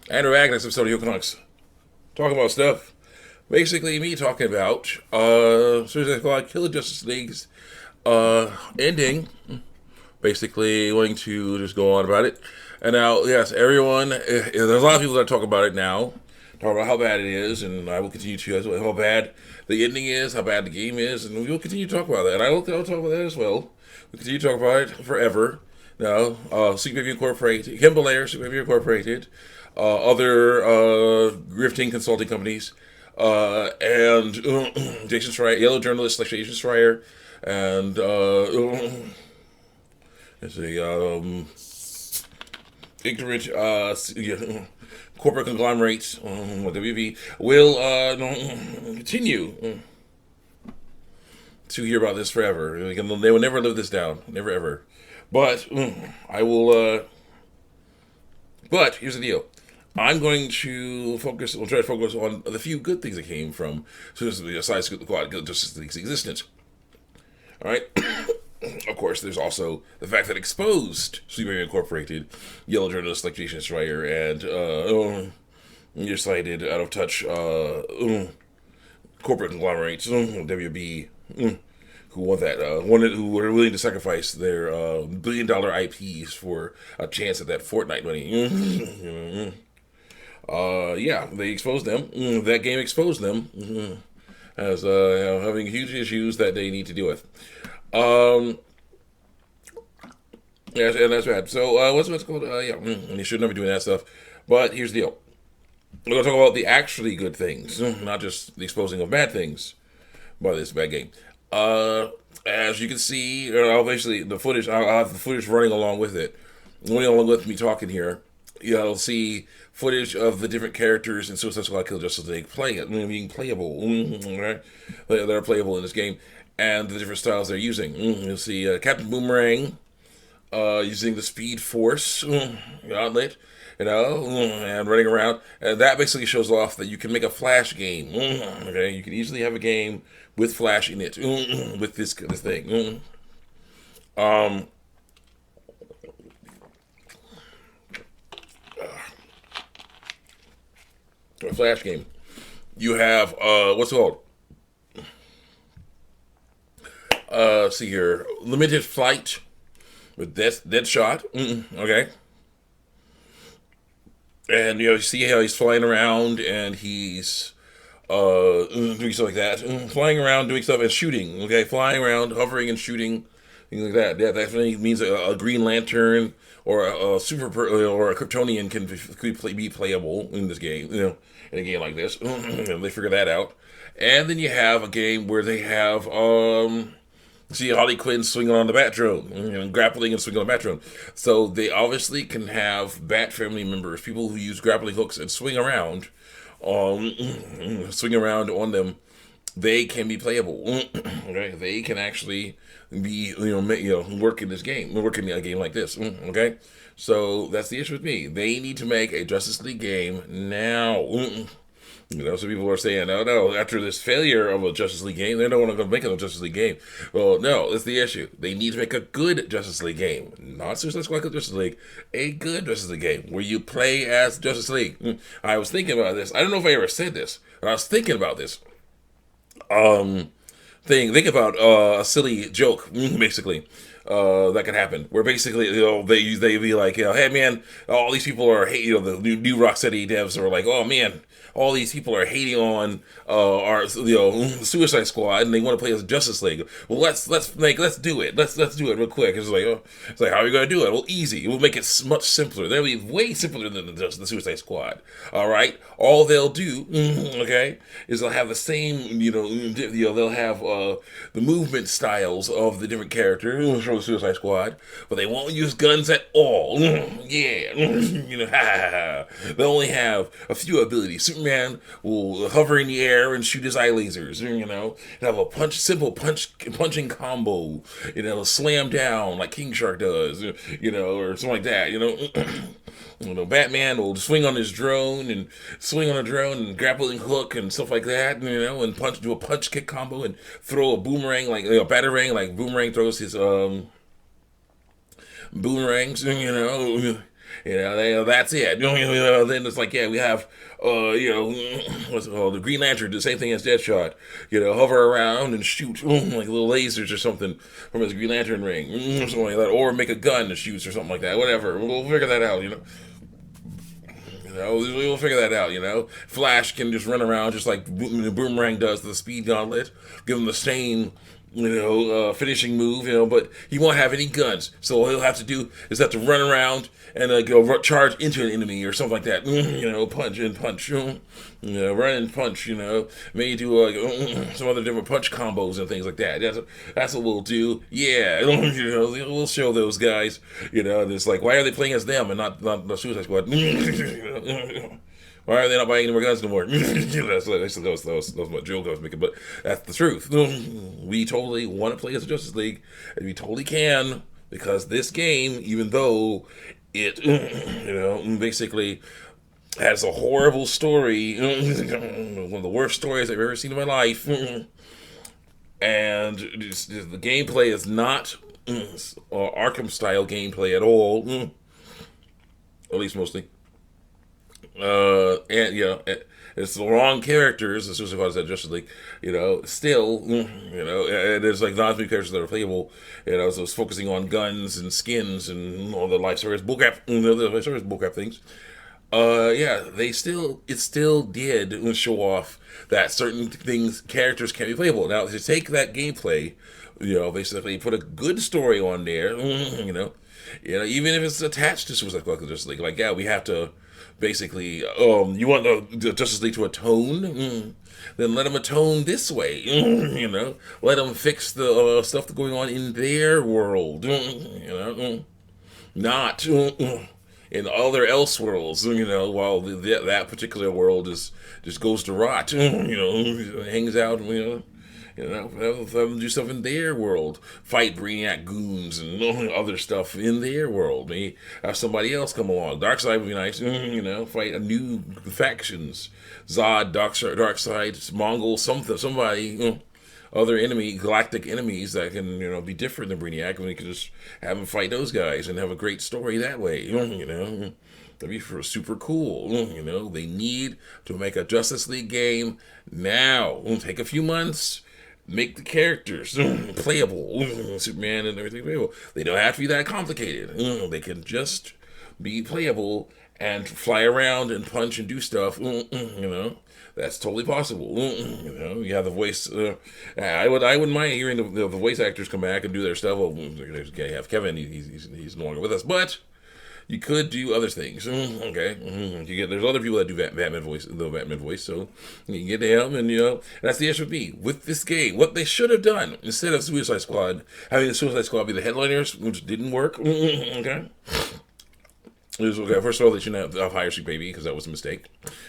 And we're back next episode of Yokonux. Talking about stuff. Basically, me talking about Suicide Squad Killer Justice League's ending. Basically, going to just go on about it. And now, yes, everyone, there's a lot of people that talk about it now. Talk about how bad it is, and I will continue to as well. How bad the ending is, how bad the game is, and we will continue to talk about that. And I'll talk about that as well. We'll continue to talk about it forever. Now, Superman Incorporated, Kim Belair, Superman Incorporated, other grifting consulting companies, and Jason Schreier, yellow journalists like Jason Schreier, and let's see, ignorant corporate conglomerates, WB, will continue to hear about this forever. They will never live this down, never ever. But I will. But here's the deal. I'm going to focus. We'll try to focus on the few good things that came from besides Justice League's existence. All right. Of course, there's also the fact that exposed Superman Incorporated, yellow journalists like Jason Schreier and nearsighted, out of touch corporate conglomerates, WB, who want that, who were willing to sacrifice their $1 billion IPs for a chance at that Fortnite money. Yeah, they exposed them. That game exposed them as having huge issues that they need to deal with. Yeah, and that's bad. So, what's called? Yeah, and you should never be doing that stuff. But here's the deal: we're gonna talk about the actually good things, not just the exposing of bad things by this bad game. As you can see, basically the footage. I'll have the footage running along with it, running along with me talking here. You'll see footage of the different characters in Suicide Squad Kill Justice League being playable, right? That are playable in this game, and the different styles they're using. You'll see Captain Boomerang using the Speed Force gauntlet, and running around. And that basically shows off that you can make a Flash game. Okay, you can easily have a game with Flash in it with this thing. Um, a Flash game. You have what's it called? See here, limited flight with Deadshot. Okay. And you see how he's flying around and he's doing stuff like that, flying around, doing stuff and shooting. Okay, flying around, hovering and shooting, things like that. Yeah, that definitely means a Green Lantern or or a Kryptonian can be playable in this game. In a game like this, and they figure that out. And then you have a game where they have see Harley Quinn swinging on the Bat drone, grappling and swinging on the Bat drone. So they obviously can have Bat family members, people who use grappling hooks and swing around on them. They can be playable. Okay, they can actually be work in this game, work in a game like this. Okay, so that's the issue with me. They need to make a Justice League game now. Some people are saying, "Oh no!" After this failure of a Justice League game, they're not going to make a Justice League game. Well, no, that's the issue. They need to make a good Justice League game, not Suicide Squad Justice League, a good Justice League game where you play as Justice League. I was thinking about this. I don't know if I ever said this, but I was thinking about this. Think about a silly joke, basically. That could happen. Where basically, they be like, hey man, all these people are hating. The new Rocksteady devs are like, oh man, all these people are hating on our Suicide Squad, and they want to play as Justice League. Well, let's do it. Let's do it real quick. It's like how are you gonna do it? Well, easy. We'll make it much simpler. They'll be way simpler than the Suicide Squad. All right. All they'll do, okay, is they'll have the same, they'll have the movement styles of the different characters from the Suicide Squad, but they won't use guns at all. Yeah, they'll only have a few abilities. Superman will hover in the air and shoot his eye lasers. Have a simple punching combo. Slam down like King Shark does. Or something like that. Batman will swing on his drone and grappling hook and stuff like that, and do a punch kick combo and throw a boomerang like batarang like Boomerang throws his boomerangs, That's it. Then it's like, yeah, we have, what's it called? The Green Lantern, the same thing as Deadshot. Hover around and shoot like little lasers or something from his Green Lantern ring, or something like that, or make a gun that shoots or something like that. Whatever, we'll figure that out. We'll figure that out. Flash can just run around just like Boomerang does the Speed Gauntlet. Give him the same finishing move, but he won't have any guns. So all he'll have to do is have to run around and go charge into an enemy or something like that. Punch and punch, run and punch, maybe do some other different punch combos and things like that. That's what we'll do. Yeah, we'll show those guys, and it's like, why are they playing as them and not the Suicide Squad? Why are they not buying any more guns no more? That's what joke I was making, but that's the truth. We totally want to play as the Justice League, and we totally can, because this game, even though it, basically has a horrible story, one of the worst stories I've ever seen in my life, and the gameplay is not Arkham-style gameplay at all, at least mostly. It's the wrong characters. As soon as I call it Justice League, still, and there's like not many characters that are playable. So it's focusing on guns and skins and all the life service bullcrap, the life service bullcrap things. It still did show off that certain characters can be playable. Now, to take that gameplay, basically put a good story on there, even if it's attached to Suicide Squad Justice League, like, yeah, we have to. Basically, you want the Justice League to atone? Then let them atone this way. Let them fix the stuff that's going on in their world. Not in other else worlds. While that particular world just goes to rot. Hangs out. Have them do stuff in their world. Fight Brainiac goons and other stuff in their world. Maybe have somebody else come along. Darkseid would be nice. Fight a new factions. Zod, Darkseid, Mongol, somebody. Other galactic enemies that can, be different than Brainiac, and we can just have them fight those guys and have a great story that way. That'd be super cool. They need to make a Justice League game now. It'll take a few months. Make the characters playable, Superman and everything playable. They don't have to be that complicated. They can just be playable and fly around and punch and do stuff. That's totally possible. You have the voice. I wouldn't mind hearing the voice actors come back and do their stuff. Well, they have Kevin. He's no longer with us, but. You could do other things, okay? There's other people that do Batman voice, so you can get him, and that's the issue with me. With this game, what they should have done, instead of Suicide Squad, having the Suicide Squad be the headliners, which didn't work, okay? Okay, first of all, they shouldn't have hired Sweet Baby, because that was a mistake.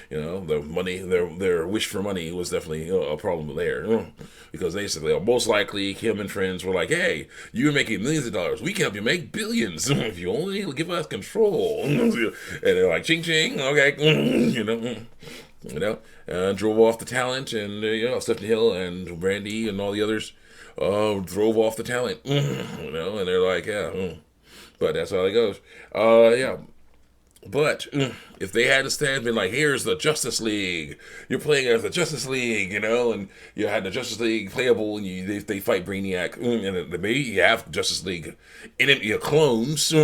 The money, their wish for money was definitely a problem there. Because they said, most likely, Kim and friends were like, hey, you're making millions of dollars. We can help you make billions if you only give us control. And they're like, ching, ching, okay, drove off the talent, and, Stephanie Hill and Brandy and all the others drove off the talent, and they're like, yeah, but that's how it goes. But if they had instead been like, here's the Justice League, you're playing as the Justice League, and you had the Justice League playable, and they fight Brainiac, and maybe you have Justice League clones,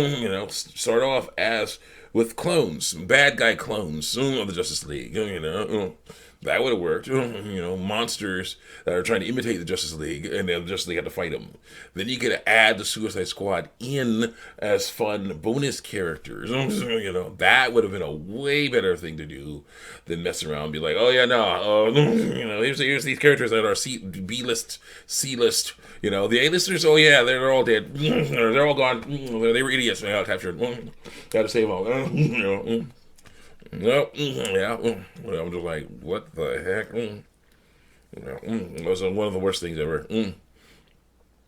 start off as with clones, bad guy clones of the Justice League, that would have worked. Monsters that are trying to imitate the Justice League, and the Justice League had to fight them. Then you could add the Suicide Squad in as fun bonus characters. That would have been a way better thing to do than mess around and be like, oh yeah, no, here's these characters that are B-list, C-list. The A-listers, oh yeah, they're all dead. They're all gone. They were idiots. They got captured. Got to save them. Nope. Yeah. I'm just like, what the heck? It was one of the worst things ever.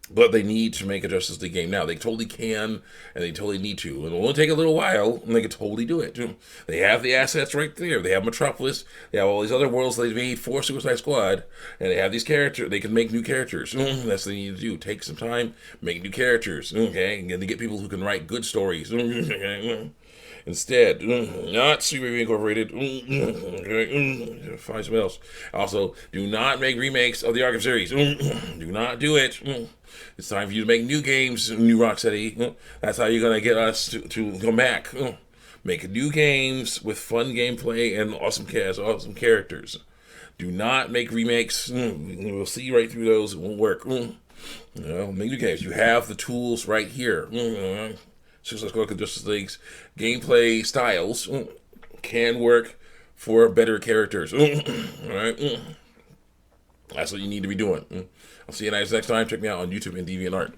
But they need to make a Justice League game now. They totally can, and they totally need to. And it'll only take a little while, and they can totally do it. They have the assets right there. They have Metropolis. They have all these other worlds they've made for Suicide Squad, and they have these characters. They can make new characters. That's what they need to do. Take some time, make new characters. Okay, and to get people who can write good stories. Instead, not Superman Incorporated. Find something else. Also, do not make remakes of the Arkham series. Do not do it. It's time for you to make new games, new Rocksteady. That's how you're going to get us to come back. Make new games with fun gameplay and awesome cast, awesome characters. Do not make remakes. We'll see right through those. It won't work. Make new games. You have the tools right here. Justice League's gameplay styles can work for better characters. Alright? That's what you need to be doing. I'll see you guys next time. Check me out on YouTube and DeviantArt.